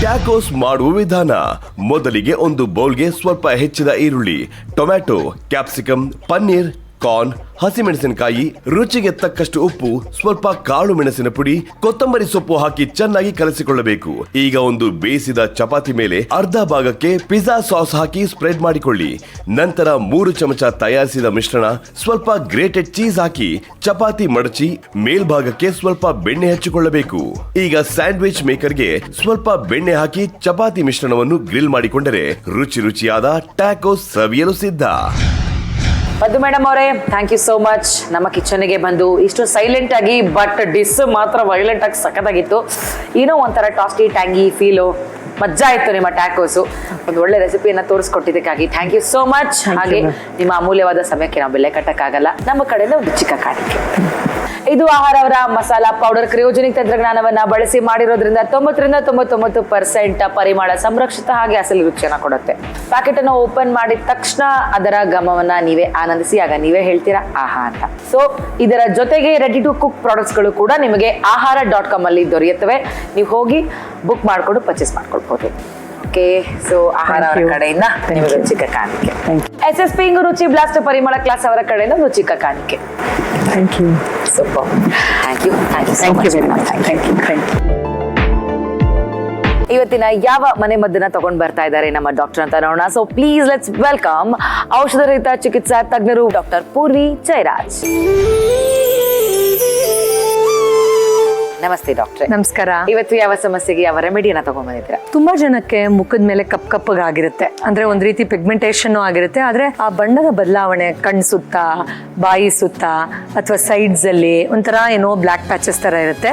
ಟ್ಯಾಕೋ ಟ್ಯಾಕೋಸ್ ಮಾಡುವ ವಿಧಾನ. ಮೊದಲಿಗೆ ಒಂದು ಬೌಲ್ಗೆ ಸ್ವಲ್ಪ ಹೆಚ್ಚಿದ ಈರುಳ್ಳಿ, ಟೊಮ್ಯಾಟೊ, ಕ್ಯಾಪ್ಸಿಕಮ್, ಪನ್ನೀರ್, ಕಾರ್ನ್, ಹಸಿಮೆಣಸಿನಕಾಯಿ, ರುಚಿಗೆ ತಕ್ಕಷ್ಟು ಉಪ್ಪು, ಸ್ವಲ್ಪ ಕಾಳು ಮೆಣಸಿನ ಪುಡಿ, ಕೊತ್ತಂಬರಿ ಸೊಪ್ಪು ಹಾಕಿ ಚೆನ್ನಾಗಿ ಕಲಸಿಕೊಳ್ಳಬೇಕು. ಈಗ ಒಂದು ಬೇಯಿಸಿದ ಚಪಾತಿ ಮೇಲೆ ಅರ್ಧ ಭಾಗಕ್ಕೆ ಪಿಜ್ಜಾ ಸಾಸ್ ಹಾಕಿ ಸ್ಪ್ರೆಡ್ ಮಾಡಿಕೊಳ್ಳಿ. ನಂತರ 3 ಚಮಚ ತಯಾರಿಸಿದ ಮಿಶ್ರಣ, ಸ್ವಲ್ಪ ಗ್ರೇಟೆಡ್ ಚೀಸ್ ಹಾಕಿ ಚಪಾತಿ ಮಡಚಿ ಮೇಲ್ಭಾಗಕ್ಕೆ ಸ್ವಲ್ಪ ಬೆಣ್ಣೆ ಹಚ್ಚಿಕೊಳ್ಳಬೇಕು. ಈಗ ಸ್ಯಾಂಡ್ವಿಚ್ ಮೇಕರ್ಗೆ ಸ್ವಲ್ಪ ಬೆಣ್ಣೆ ಹಾಕಿ ಚಪಾತಿ ಮಿಶ್ರಣವನ್ನು ಗ್ರಿಲ್ ಮಾಡಿಕೊಂಡರೆ ರುಚಿಯಾದ ಟ್ಯಾಕೋಸ್ ಸವಿಯಲು ಸಿದ್ಧ. ಪದ್ದು ಮೇಡಮ್ ಅವರೇ, ಥ್ಯಾಂಕ್ ಯು ಸೋ ಮಚ್. ನಮ್ಮ ಕಿಚನ್ಗೆ ಬಂದು ಇಷ್ಟು ಸೈಲೆಂಟ್ ಆಗಿ, ಬಟ್ ಡಿಸ್ ಮಾತ್ರ ವೈಲೆಂಟ್ ಆಗಿ ಸಖತ್ತಾಗಿತ್ತು. ಏನೋ ಒಂಥರ ಟಾಸ್ಟಿ ಟ್ಯಾಂಗಿ ಫೀಲು, ಮಜ್ಜಾ ಇತ್ತು ನಿಮ್ಮ ಟ್ಯಾಕೋಸು. ಒಂದು ಒಳ್ಳೆ ರೆಸಿಪಿಯನ್ನ ತೋರಿಸ್ಕೊಟ್ಟಿದ್ದಕ್ಕಾಗಿ ಥ್ಯಾಂಕ್ ಯು ಸೋ ಮಚ್. ಹಾಗೆ ನಿಮ್ಮ ಅಮೂಲ್ಯವಾದ ಸಮಯಕ್ಕೆ ನಾವು ಬೆಲೆ ಕಟ್ಟಕ್ಕಾಗಲ್ಲ. ನಮ್ಮ ಕಡೆಯಿಂದ ಒಂದು ಚಿಕ್ಕ ಕಾಣಿಕೆ. ಇದು ಆಹಾರ ಅವರ ಮಸಾಲಾ ಪೌಡರ್ ಕ್ರಿಯೋಜೆನಿಕ್ ತಂತ್ರಜ್ಞಾನವನ್ನ ಬಳಸಿ ಮಾಡಿರೋದ್ರಿಂದ 90-99% ಪರಿಮಳ ಸಂರಕ್ಷಿತ ಹಾಗೆ ಅಸಲಿ ರುಚಿಯನ್ನ ಕೊಡುತ್ತೆ. ಪ್ಯಾಕೆಟ್ ಅನ್ನು ಓಪನ್ ಮಾಡಿದ ತಕ್ಷಣ ಅದರ ಘಮವನ್ನ ನೀವೇ ಆನಂದಿಸಿ, ಆಗ ನೀವೇ ಹೇಳ್ತೀರಾ ಆಹಾ ಅಂತ. ಸೊ ಇದರ ಜೊತೆಗೆ ರೆಡಿ ಟು ಕುಕ್ ಪ್ರಾಡಕ್ಟ್ಸ್ ಗಳು ಕೂಡ ನಿಮಗೆ ಆಹಾರ.com ಅಲ್ಲಿ ದೊರೆಯುತ್ತವೆ. ನೀವು ಹೋಗಿ ಬುಕ್ ಮಾಡ್ಕೊಂಡು ಪರ್ಚೇಸ್ ಮಾಡ್ಕೊಳ್ಬಹುದು. ಓಕೆ, ಸೊ ಆಹಾರ ಅವರ ಕಡೆಯಿಂದ ನಿಮಗೆ ಚಿಕ್ಕ ಕಾಣಿಕೆ. SSP ಇಂಗು ರುಚಿ ಬ್ಲಾಸ್ಟ್ ಪರಿಮಳ ಕ್ಲಾಸ್ ಅವರ ಕಡೆಯಿಂದ ಒಂದು ಚಿಕ್ಕ ಕಾಣಿಕೆ. Thank you. Super, thank you very much. Thank you. ಇವತ್ತಿನ ಯಾವ ಮನೆ ಮದ್ದನ್ನ ತಗೊಂಡ್ ಬರ್ತಾ ಇದ್ದಾರೆ ನಮ್ಮ ಡಾಕ್ಟರ್ ಅಂತ ನೋಡೋಣ. ಸೊ ಪ್ಲೀಸ್ ಲೆಟ್ಸ್ ವೆಲ್ಕಮ್ ಔಷಧ ರಹಿತ ಚಿಕಿತ್ಸಾ ತಜ್ಞರು ಡಾಕ್ಟರ್ ಪೂರ್ವಿ ಜಯರಾಜ್. ನಮಸ್ತೆ ಡಾಕ್ಟ್ರೆ. ನಮಸ್ಕಾರ. ಇವತ್ತು ಯಾವ ಸಮಸ್ಯೆಗೆ ಯಾವ ರೆಮಿಡಿಯನ್ನ ತಗೊಂಡ್ ಬಂದಿದ್ದೀರಾ? ತುಂಬಾ ಜನಕ್ಕೆ ಮುಖದ ಮೇಲೆ ಕಪ್ಪಗಾಗಿರುತ್ತೆ, ಅಂದ್ರೆ ಒಂದ್ ರೀತಿ ಪಿಗ್ಮೆಂಟೇಷನ್ ಆಗಿರುತ್ತೆ. ಆದ್ರೆ ಆ ಬಣ್ಣದ ಬದಲಾವಣೆ ಕಣ್ಣು ಸುತ್ತ, ಬಾಯಿ ಸುತ್ತ ಅಥವಾ ಸೈಡ್ಸ್ ಅಲ್ಲಿ ಒಂಥರ ಏನೋ ಬ್ಲಾಕ್ ಪ್ಯಾಚಸ್ ತರ ಇರುತ್ತೆ.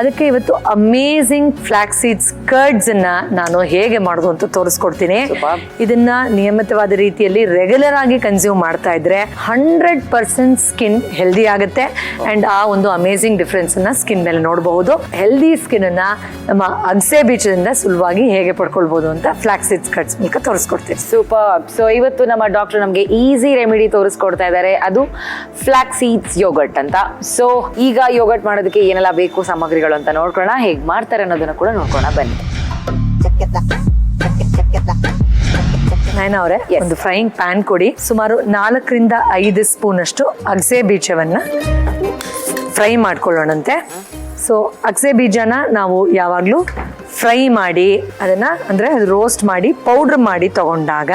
ಅದಕ್ಕೆ ಇವತ್ತು ಅಮೇಸಿಂಗ್ ಫ್ಲಾಕ್ ಸೀಡ್ಸ್ ಕರ್ಡ್ಸ್ ಅನ್ನ ನಾನು ಹೇಗೆ ಮಾಡೋದು ಅಂತ ತೋರಿಸ್ಕೊಡ್ತೀನಿ. ಇದನ್ನ ನಿಯಮಿತವಾದ ರೀತಿಯಲ್ಲಿ ರೆಗ್ಯುಲರ್ ಆಗಿ ಕನ್ಸ್ಯೂಮ್ ಮಾಡ್ತಾ ಇದ್ರೆ 100% ಸ್ಕಿನ್ ಹೆಲ್ದಿ ಆಗುತ್ತೆ. ಅಂಡ್ ಆ ಒಂದು ಅಮೇಸಿಂಗ್ ಡಿಫ್ರೆನ್ಸ್ ಅನ್ನ ಸ್ಕಿನ್ ಮೇಲೆ ನೋಡಬಹುದು. ಹೆಲ್ದಿ ಸ್ಕಿನ್ ಅನ್ನ ನಮ್ಮ ಅಗಸೆ ಬೀಜದಿಂದ ಸುಲಭವಾಗಿ ಹೇಗೆ ಪಡ್ಕೊಳ್ಬಹುದು ಅಂತ ಫ್ಲಾಕ್ ಸೀಡ್ಸ್ ಕಟ್ಸ್ ಮೂಲಕ ತೋರಿಸ್ಕೊಡ್ತೀವಿ. ಸೂಪರ್. ಸೊ ಇವತ್ತು ನಮ್ಮ ಡಾಕ್ಟರ್ ನಮಗೆ ಈಸಿ ರೆಮಿಡಿ ತೋರಿಸ್ಕೊಡ್ತಾ ಇದ್ದಾರೆ. ಅದು ಫ್ಲಾಕ್ ಸೀಡ್ಸ್ ಯೋಗರ್ಟ್ ಅಂತ. ಸೊ ಈಗ ಯೋಗರ್ಟ್ ಮಾಡೋದಕ್ಕೆ ಏನೆಲ್ಲ ಬೇಕು ಸಾಮಗ್ರಿಗಳು ಅಂತ ನೋಡ್ಕೊಳ್ಳೋಣ. ಹೇಗೆ ಮಾಡ್ತಾರೆ ಅನ್ನೋದನ್ನ ಕೂಡ ನೋಡ್ಕೊಳ್ಳೋಣ ಬನ್ನಿ. ನಯನ ಅವರೇ, ಒಂದು ಫ್ರೈಯಿಂಗ್ ಪ್ಯಾನ್ ಕೊಡಿ. ಸುಮಾರು 4-5 ಸ್ಪೂನ್ ಅಷ್ಟು ಅಗಸೆ ಬೀಜವನ್ನ ಫ್ರೈ ಮಾಡ್ಕೊಳ್ಳೋಣಂತೆ. ಸೊ ಅಗಸೆ ಬೀಜನ ನಾವು ಯಾವಾಗಲೂ ಫ್ರೈ ಮಾಡಿ ಅದನ್ನ ಅಂದ್ರೆ ರೋಸ್ಟ್ ಮಾಡಿ ಪೌಡರ್ ಮಾಡಿ ತಗೊಂಡಾಗ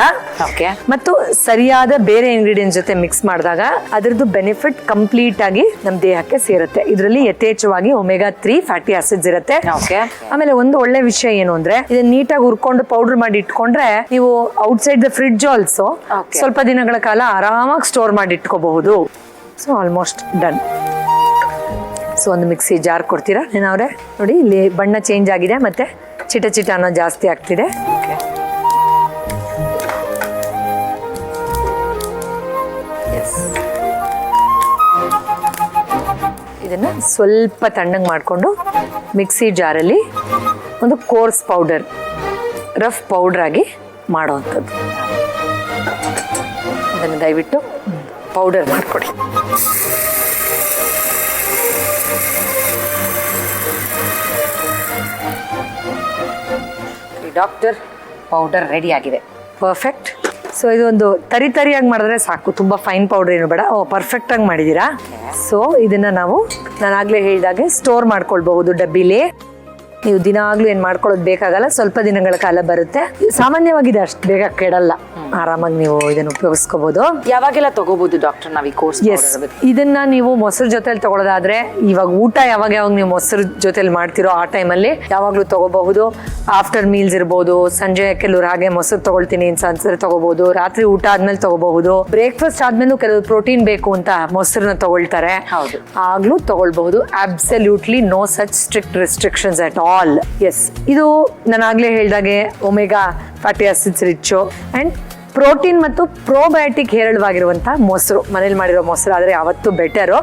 ಮತ್ತು ಸರಿಯಾದ ಬೇರೆ ಇಂಗ್ರೀಡಿಯೆಂಟ್ಸ್ ಜೊತೆ ಮಿಕ್ಸ್ ಮಾಡಿದಾಗ ಅದರದ್ದು ಬೆನಿಫಿಟ್ ಕಂಪ್ಲೀಟ್ ಆಗಿ ನಮ್ಮ ದೇಹಕ್ಕೆ ಸೇರುತ್ತೆ. ಇದರಲ್ಲಿ ಯಥೇಚ್ಛವಾಗಿ omega-3 ಫ್ಯಾಟಿ ಆಸಿಡ್ಸ್ ಇರುತ್ತೆ. ಆಮೇಲೆ ಒಂದು ಒಳ್ಳೆ ವಿಷಯ ಏನು ಅಂದ್ರೆ ಇದನ್ನ ನೀಟಾಗಿ ಹುರ್ಕೊಂಡು ಪೌಡರ್ ಮಾಡಿ ಇಟ್ಕೊಂಡ್ರೆ ನೀವು ಔಟ್ಸೈಡ್ ದ ಫ್ರಿಡ್ಜ್ ಆಲ್ಸೋ ಸ್ವಲ್ಪ ದಿನಗಳ ಕಾಲ ಆರಾಮಾಗಿ ಸ್ಟೋರ್ ಮಾಡಿ ಇಟ್ಕೋಬಹುದು. So almost done. ಸೊ ಒಂದು ಮಿಕ್ಸಿ ಜಾರ್ ಕೊಡ್ತೀರಾ ಏನವ್ರೆ? ನೋಡಿ ಇಲ್ಲಿ ಬಣ್ಣ ಚೇಂಜ್ ಆಗಿದೆ ಮತ್ತೆ ಚಿಟ ಅನ್ನೋ ಜಾಸ್ತಿ ಆಗ್ತಿದೆ. ಇದನ್ನ ಸ್ವಲ್ಪ ತಣ್ಣಗೆ ಮಾಡಿಕೊಂಡು ಮಿಕ್ಸಿ ಜಾರಲ್ಲಿ ಒಂದು ಕೋರ್ಸ್ ಪೌಡರ್, ರಫ್ ಪೌಡರ್ ಆಗಿ ಮಾಡೋವಂಥದ್ದು. ಅದನ್ನು ದಯವಿಟ್ಟು ಪೌಡರ್ ಮಾಡಿಕೊಡಿ. ಡಾಕ್ಟರ್, ಪೌಡರ್ ರೆಡಿ ಆಗಿದೆ. ಪರ್ಫೆಕ್ಟ್. ಸೊ ಇದೊಂದು ತರಿಯಾಗಿ ಮಾಡಿದ್ರೆ ಸಾಕು, ತುಂಬಾ ಫೈನ್ ಪೌಡರ್ ಏನು ಬೇಡ. ಪರ್ಫೆಕ್ಟ್ ಆಗಿ ಮಾಡಿದೀರಾ. ಸೊ ಇದನ್ನ ನಾವು ನಾನಾಗ್ಲೇ ಹೇಳಿದಾಗೆ ಸ್ಟೋರ್ ಮಾಡ್ಕೊಳ್ಬಹುದು ಡಬ್ಬಿಲಿ. ನೀವು ದಿನಾಗ್ಲೂ ಏನ್ ಮಾಡ್ಕೊಳ್ಳೋದು ಬೇಕಾಗಲ್ಲ, ಸ್ವಲ್ಪ ದಿನಗಳ ಕಾಲ ಬರುತ್ತೆ. ಸಾಮಾನ್ಯವಾಗಿದೆ, ಅಷ್ಟು ಬೇಗ ಕೆಡಲ್ಲ. ಆರಾಮಾಗಿ ನೀವು ಇದನ್ನು ಉಪಯೋಗಿಸ್ಕೋಬಹುದು. ಯಾವಾಗೆಲ್ಲ ತಗೋಬಹುದು ಡಾಕ್ಟರ್ ನಾವು ಈ ಕೋರ್ಸ್? ಇದನ್ನ ನೀವು ಮೊಸರು ಜೊತೆಲಿ ತಗೊಳ್ಳೋದಾದ್ರೆ, ಇವಾಗ ಊಟ ಯಾವಾಗ ನೀವು ಮೊಸರು ಜೊತೆಲಿ ಮಾಡ್ತಿರೋ ಆ ಟೈಮಲ್ಲಿ ಯಾವಾಗ್ಲೂ ತಗೋಬಹುದು. ಆಫ್ಟರ್ ಮೀಲ್ಸ್ ಇರ್ಬೋದು, ಸಂಜೆ ಕೆಲವ್ರು ಹಾಗೆ ಮೊಸರು ತಗೊಳ್ತೀನಿ ಅನ್ಸರೆ ತಗೋಬಹುದು. ರಾತ್ರಿ ಊಟ ಆದ್ಮೇಲೆ ತಗೋಬಹುದು. ಬ್ರೇಕ್ಫಾಸ್ಟ್ ಆದ್ಮೇಲೂ ಕೆಲವು ಪ್ರೋಟೀನ್ ಬೇಕು ಅಂತ ಮೊಸರನ್ನ ತಗೊಳ್ತಾರೆ, ಆಗ್ಲೂ ತಗೊಳ್ಬಹುದು. Absolutely no such strict restrictions at all. Yes, ಇದು ನಾನು ಆಗ್ಲೇ ಹೇಳ್ದಾಗೆ omega fatty acids rich and protein ಮತ್ತು ಪ್ರೋಬಯೋಟಿಕ್ ಹೇರಳವಾಗಿರುವಂತಹ ಮೊಸರು. ಮನೇಲಿ ಮಾಡಿರೋ ಮೊಸರು ಆದ್ರೆ ಯಾವತ್ತೂ ಬೆಟರು.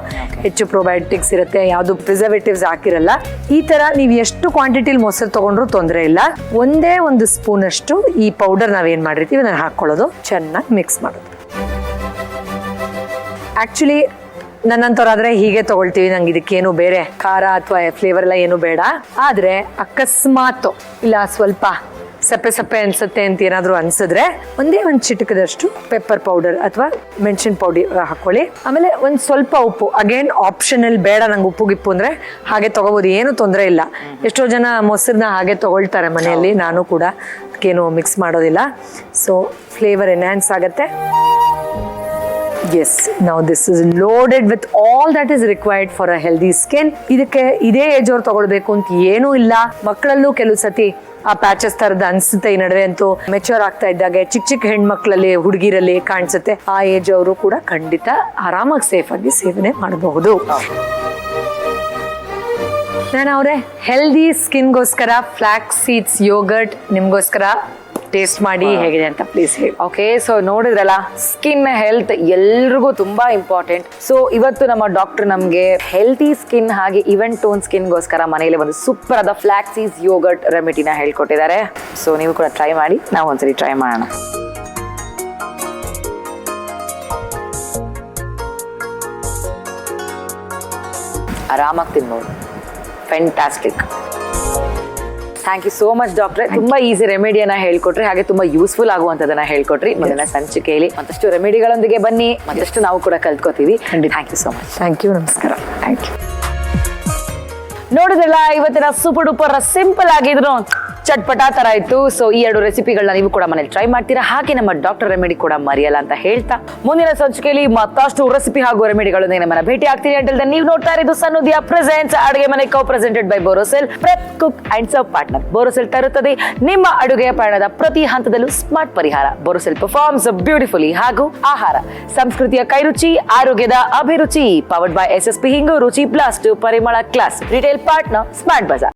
ಹೆಚ್ಚು ಪ್ರೋಬಯೋಟಿಕ್ಸ್ ಇರುತ್ತೆ, ಯಾವುದು ಪ್ರಿಸರ್ವೇಟಿವ್ಸ್ ಹಾಕಿರಲ್ಲ. ಈ ತರ ನೀವು ಎಷ್ಟು ಕ್ವಾಂಟಿಟಿಲಿ ಮೊಸರು ತಗೊಂಡ್ರು ತೊಂದರೆ ಇಲ್ಲ. ಒಂದೇ ಒಂದು ಸ್ಪೂನ್ ಅಷ್ಟು ಈ ಪೌಡರ್ ನಾವೇನ್ ಮಾಡಿರ್ತೀವಿ ಅದನ್ನ ಹಾಕೊಳ್ಳೋದು, ಚೆನ್ನಾಗಿ ಮಿಕ್ಸ್ ಮಾಡೋದು. ಆಕ್ಚುಲಿ ನನ್ನಂತವ್ರಾದ್ರೆ ಹೀಗೆ ತಗೊಳ್ತೀವಿ, ನಂಗೆ ಇದಕ್ಕೇನು ಬೇರೆ ಖಾರ ಅಥವಾ ಫ್ಲೇವರ್ ಎಲ್ಲ ಏನು ಬೇಡ. ಆದ್ರೆ ಅಕಸ್ಮಾತ್ ಇಲ್ಲ ಸ್ವಲ್ಪ ಸಪ್ಪೆ ಸಪ್ಪೆ ಅನ್ಸುತ್ತೆ ಅಂತ ಏನಾದ್ರು ಅನ್ಸಿದ್ರೆ ಒಂದೇ ಒಂದು ಚಿಟಕದಷ್ಟು ಪೆಪ್ಪರ್ ಪೌಡರ್ ಅಥವಾ ಮೆಣಸಿನ ಪೌಡರ್ ಹಾಕೊಳ್ಳಿ. ಆಮೇಲೆ ಒಂದು ಸ್ವಲ್ಪ ಉಪ್ಪು, ಅಗೇನ್ ಆಪ್ಷನಲ್, ಬೇಡ ನಂಗೆ ಉಪ್ಪು ಗಿಪ್ಪು ಅಂದ್ರೆ ಹಾಗೆ ತಗೋಬಹುದು, ಏನು ತೊಂದರೆ ಇಲ್ಲ. ಎಷ್ಟೋ ಜನ ಮೊಸರನ್ನ ಹಾಗೆ ತಗೊಳ್ತಾರೆ ಮನೆಯಲ್ಲಿ, ನಾನು ಕೂಡ ಏನು ಮಿಕ್ಸ್ ಮಾಡೋದಿಲ್ಲ. ಸೊ ಫ್ಲೇವರ್ ಎನ್ಹ್ಯಾನ್ಸ್ ಆಗುತ್ತೆ. ಎಸ್, ನಾವು this is loaded with all that is required for a healthy skin. ಇದಕ್ಕೆ ಇದೇ ಏಜ್ ಅವ್ರು ತಗೊಳ್ಬೇಕು ಅಂತ ಏನೂ ಇಲ್ಲ. ಮಕ್ಕಳಲ್ಲೂ ಕೆಲವು ಸತಿ ಆ ಪ್ಯಾಚಸ್ ತರದ ಅನ್ಸುತ್ತೆ, ಈ ನಡುವೆ ಅಂತೂ ಮೆಚೂರ್ ಆಗ್ತಾ ಇದ್ದಾಗೆ ಚಿಕ್ಕ ಚಿಕ್ಕ ಹೆಣ್ಮಕ್ಳಲ್ಲಿ, ಹುಡುಗಿರಲ್ಲಿ ಕಾಣಿಸುತ್ತೆ. ಆ ಏಜ್ ಅವರು ಕೂಡ ಖಂಡಿತ ಆರಾಮಾಗಿ ಸೇಫ್ ಆಗಿ ಸೇವನೆ ಮಾಡಬಹುದು. ನಾನು ಅವರೇ ಹೆಲ್ದಿ ಸ್ಕಿನ್ಗೋಸ್ಕರ ಫ್ಲಾಕ್ಸ್ ಸೀಡ್ಸ್ ಯೋಗರ್ಟ್ ನಿಮ್ಗೋಸ್ಕರ ಟೇಸ್ಟ್ ಮಾಡಿ ಹೇಗಿದೆ ಅಂತ ಪ್ಲೀಸ್ ಹೇಳಿ. ಓಕೆ, ಸೊ ನೋಡಿದ್ರಲ್ಲ, ಸ್ಕಿನ್ ಹೆಲ್ತ್ ಎಲ್ರಿಗೂ ತುಂಬಾ ಇಂಪಾರ್ಟೆಂಟ್. ಸೊ ಇವತ್ತು ನಮ್ಮ ಡಾಕ್ಟರ್ ನಮ್ಗೆ ಹೆಲ್ತಿ ಸ್ಕಿನ್ ಹಾಗೆ ಈವೆನ್ ಟೋನ್ ಸ್ಕಿನ್ಗೋಸ್ಕರ ಮನೆಯಲ್ಲಿ ಒಂದು ಸೂಪರ್ ಆದ ಫ್ಲಾಕ್ಸೀಸ್ ಯೋಗರ್ಟ್ ರೆಮಿಡಿನ ಹೇಳ್ಕೊಟ್ಟಿದ್ದಾರೆ. ಸೊ ನೀವು ಕೂಡ ಟ್ರೈ ಮಾಡಿ, ನಾವು ಒಂದ್ಸರಿ ಟ್ರೈ ಮಾಡೋಣ. ಆರಾಮಾಗಿ ತಿನ್ಬೋದು. Fantastic. Thank you so much ಡಾಕ್ಟ್ರೆ. ತುಂಬಾ ಈಸಿ ರೆಮಿಡಿಯನ್ನ ಹೇಳ್ಕೊಟ್ರಿ, ಹಾಗೆ ತುಂಬಾ ಯೂಸ್ಫುಲ್ ಆಗುವಂತದನ್ನ ಹೇಳ್ಕೊಟ್ರಿ. ಮುಂದಿನ ಸಂಚಿಕೆಯಲ್ಲಿ ಮತ್ತಷ್ಟು ರೆಮಿಡಿಗಳೊಂದಿಗೆ ಬನ್ನಿ, ಮತ್ತಷ್ಟು ನಾವು ಕೂಡ ಕಲ್ತ್ಕೋತೀವಿ. Thank you so much. Thank you, ನಮಸ್ಕಾರ. Thank you. ನೋಡಿದ್ರಲ್ಲ, ಇವತ್ತಿನ ಸೂಪರ್ ಡೂಪರ್ ಸಿಂಪಲ್ ಆಗಿದ್ರು ಚಟ್ಪಟ ತರ ಇತ್ತು. ಸೊ ಈ 2 ರೆಸಿಪಿಗಳನ್ನ ನೀವು ಕೂಡ ಮನೇಲಿ ಟ್ರೈ ಮಾಡ್ತೀರಾ, ಹಾಗೆ ನಮ್ಮ ಡಾಕ್ಟರ್ ರೆಮಿಡಿ ಕೂಡ ಮರೆಯಲ್ಲ ಅಂತ ಹೇಳ್ತಾ, ಮುಂದಿನ ಸಂಚಿಕೆಯಲ್ಲಿ ಮತ್ತಷ್ಟು ರೆಸಿಪಿ ಹಾಗೂ ರೆಮಿಡಿಗಳೊಂದಿಗೆ ನಮ್ಮನ್ನ ಭೇಟಿ ಆಗ್ತೀನಿ. ಅಂಟಿಲ್ ನೀವು ನೋಡ್ತಾ ಇರೋದು ಸನ್ನುದಿಯ ಪ್ರೆಸೆಂಟ್ಸ್ ಅಡುಗೆ ಮನೆ, co presented by Borosil, prep cook and serve partner. Borosil ತರುತ್ತದೆ ನಿಮ್ಮ ಅಡುಗೆಯ ಪಯಣದ ಪ್ರತಿ ಹಂತದಲ್ಲೂ ಸ್ಮಾರ್ಟ್ ಪರಿಹಾರ. ಬೋರೋಸೆಲ್ ಪರ್ಫಾರ್ಮ್ಸ್ ಬ್ಯೂಟಿಫುಲಿ ಹಾಗೂ ಆಹಾರ ಸಂಸ್ಕೃತಿಯ ಕೈರುಚಿ, ಆರೋಗ್ಯದ ಅಭಿರುಚಿ. ಪವರ್ಡ್ ಬೈ SSP ಹಿಂಗು, ರುಚಿ ಪ್ಲಸ್ ಪರಿಮಳ class. Retail partner smart Bazaar.